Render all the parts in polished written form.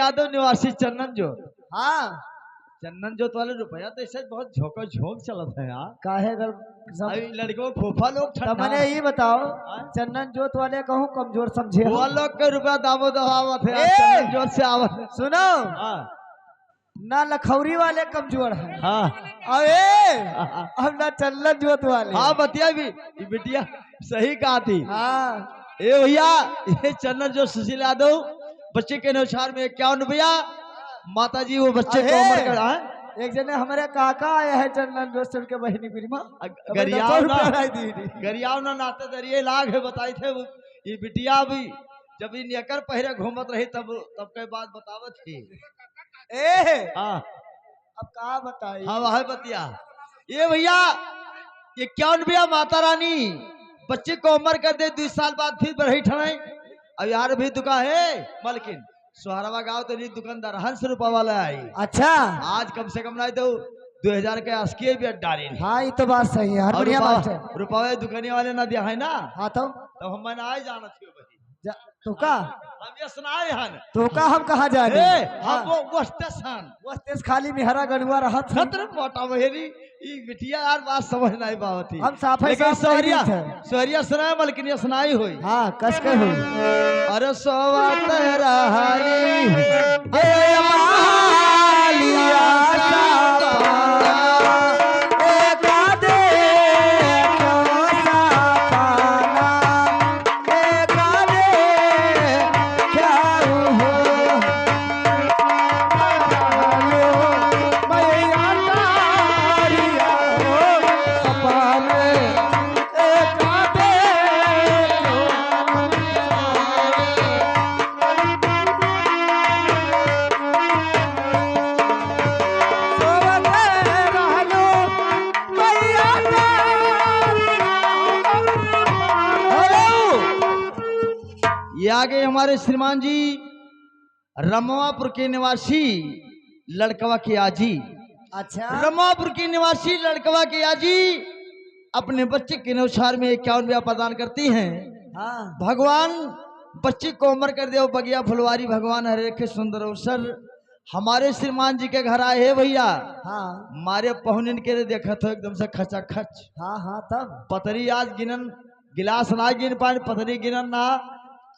यादव निवासी चंदन जोत। हाँ चंदन जोत वाले रुपया तो ऐसे बहुत झोंका झोंक चलत है यार। काहे गल अभी लड़कों फूफा लोग तो ठंडा मैंने ये बताओ हाँ? चंदन जोत वाले कहूँ कमजोर समझे हो? वो लोग के रुपया दामो दबावत है ए! चंदन जोत से आवत है। सुनो हाँ ना लखौरी वाले कमजोर है हाँ अब ना चंदन जोत वाले। हाँ बतिया भी ये बिटिया सही कहा थी। हाँ ए भैया ये चंदन जोत सुशील यादव बच्चे के अनुसार में 51 रुपया। माता जी वो बच्चे को उम्र कर एक जने हमारे काका आए हैं चंदन जोत से उनके बहनी बिरमा गरियाव ना दी गरियाव ना नाते दरिये लाग है बताई थे वो। ये बिटिया भी जब ये नेकर पहरे घूमत रही तब के बात बतावत थी। ए हाँ अब कहा बताई। हाँ वह बतिया ये भैया ये 51 रुपया माता रानी बच्चे को उम्र कर दे 2 साल बाद फिर बढ़ी ठहराई। अब यार भी दुकान है मलकिन सोहरावा गाँव तो नहीं दुकानदार 100 रुपया वाला आई। अच्छा आज कम से कम नहीं तो 2000 के आस्की भी डाली। हाँ ये तो बात सही है हारमोनिया मास्टर रुपये दुकानी वाले ना दिया है ना। हाँ तो हम आए जाना थी भाई तो का हम ये सुनाए हन तो का हम कहाँ जाने हम वो स्टेशन वो स्टेज खाली मिहरा गनुआ रहा था छत्र मोटा बहेरी ये बिटिया यार बात समझ नहीं पावत थी। हम साफे लेकिन साफ सोहरिया थे। सोहरिया सुनाए मलकिन ये सुनाई हुई। हाँ कस के हुई अरे सोवा तेरा ये आगे हमारे श्रीमान जी रमवापुर के निवासी लड़कवा के आजी। अच्छा रमापुर के निवासी लड़कवा के आजी अपने बच्चे के अनुसार में 51 रुपया प्रदान करती हैं। हाँ भगवान बच्चे को उम्र कर दे बगिया फुलवारी भगवान हरे के सुंदर अवसर हमारे श्रीमान जी के घर आए है भैया। हाँ मारे पहुनिन के देखा तो एकदम से खचा खच हाँ हाँ तब पतरी आज गिनन गिलास ना गिन पाए पतरी गिनन ना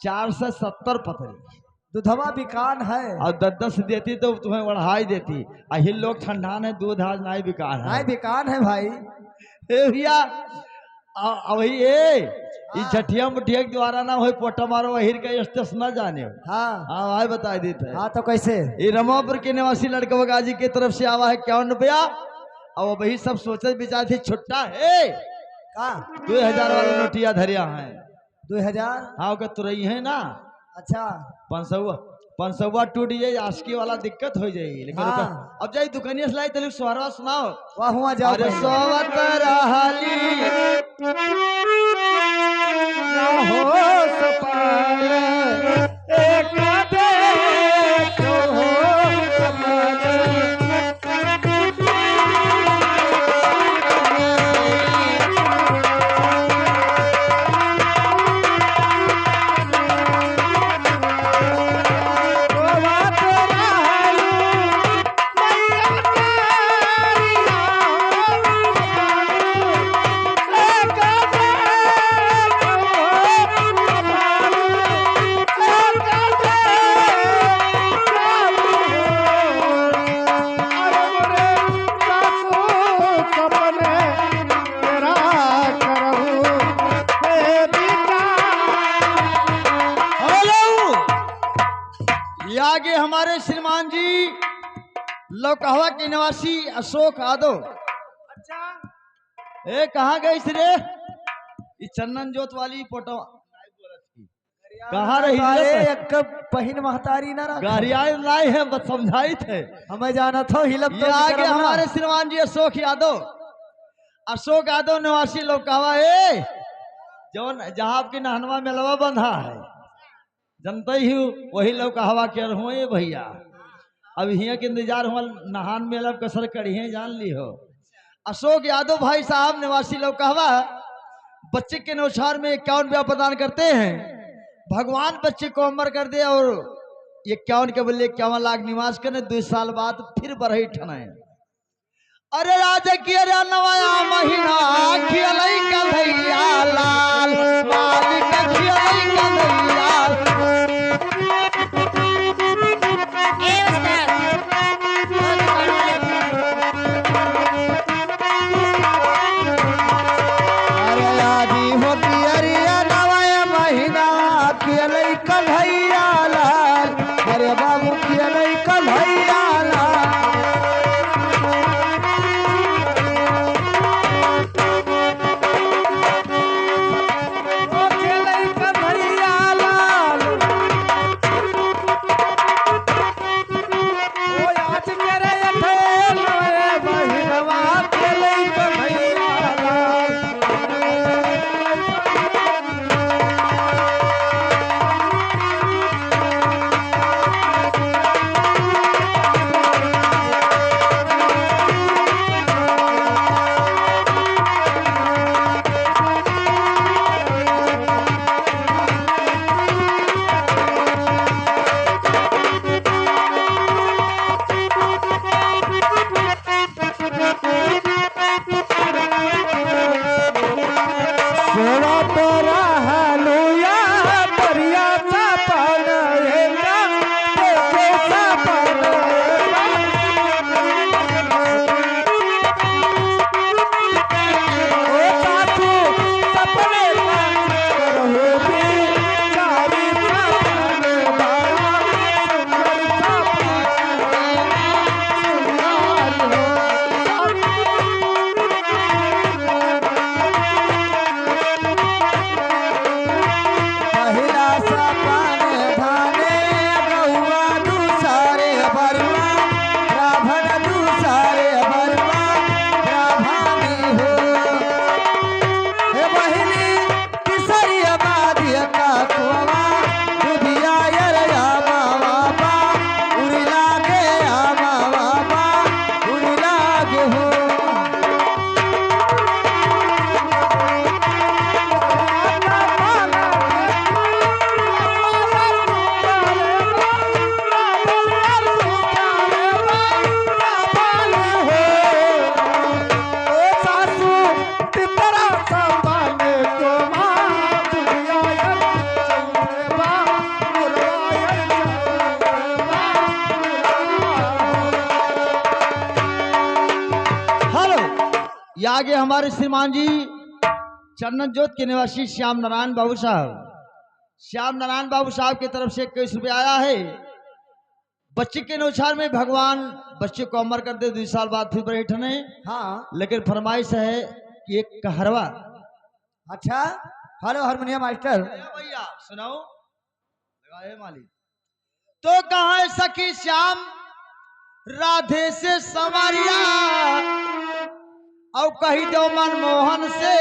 470 पतरी दुधवा बिकान है और 10 देती तो तुम्हें बढ़ाई देती। अहिल लोग ठंडान है दूध आज नहीं बिकान है नहीं बिकान है भाई भैया वही ये झटिया मुठिया के द्वारा ना हो पोटा मारो वही का स्टेशन ना जाने हाँ हाँ भाई बता देते हाँ तो कैसे ये रमापुर के निवासी लड़का बगाजी की तरफ से आवा है 51 रुपया और वही सब सोचे विचार थी छुट्टा है कहा 2000 वाला नोटिया धरिया है 2000 हाँ का तुरई है ना। अच्छा 500 टूट जाए आस्की वाला दिक्कत हो जाएगी लेकिन हाँ। अब जाए दुकानिया से लाई तेरे सोहरवा सुनाओ। वाह हुआ जाओ अरे सोवत रहली ना हो सपन एक देखो आगे हमारे श्रीमान जी लौकहवा के निवासी अशोक यादव। अच्छा ए कहाँ गई रे ये चंदन जोत वाली फोटो कहाँ रही एक बहिन महतारी ना गाड़िया लाई है बस समझाई थे हमें जाना था हिलब ये आगे हमारे श्रीमान जी अशोक यादव निवासी लौकहवा है जो जहाँ आपकी नहनवा मेलवा बंधा है जनता ही वही लौकहवा के हुए भैया। अब हिया के इंतजार हुआ नहान मेला कसर करिए जान ली हो। अशोक यादव भाई साहब निवासी लौकहवा बच्चे के अनुसार में 51 रुपया प्रदान करते हैं। भगवान बच्चे को अमर कर दे और इक्यावन के बोले 51 लाख निवास करने 2 साल बाद फिर बढ़ई ठनाए। अरे राजा की अरे नवाया महीना खियलई कन्हैया लाल मालिक खियलई कन्हैया। अरे आदि होती अरिया नवाया महीना खियलई कन्हैया लाल। अरे बाबू खियलई कन्हैया लाल। ओ खियलई कन्हैया लाल। ओ आज मेरे अठे नवाया महीनवा खियलई कन्हैया लाल। सेवा तोरा हालुया परिया सा पानेगा तेरे सा पानेगा। ओ सासू सपने का करो भी चारी सा पानेगा सुंदर सा पहिला सा पाने धाने गौआ दूसरे बरुआ राभन दूसरे बरुआ राभानी हो। हे बहिनी किसरी बाधिया का कुआ दुधिया यरया बाबा उड़ी लागे आ बाबा उड़ी लागे हो। हेलो, ये आगे हमारे श्रीमान जी चंदन जोत के निवासी श्याम नारायण बाबू साहब। श्याम नारायण बाबू साहब की तरफ से 21 रुपये आया है। बच्चे के नौछार में भगवान बच्चे को अमर कर दे 2 साल बाद फिर बैठने। हाँ लेकिन फरमाइश है कि एक कहरवा। अच्छा। Hello harmonium master. भैया सुनाओ लगाए मालिक। तो कहाँ है सखी श्याम राधे से संवरिया और कही दो मनमोहन से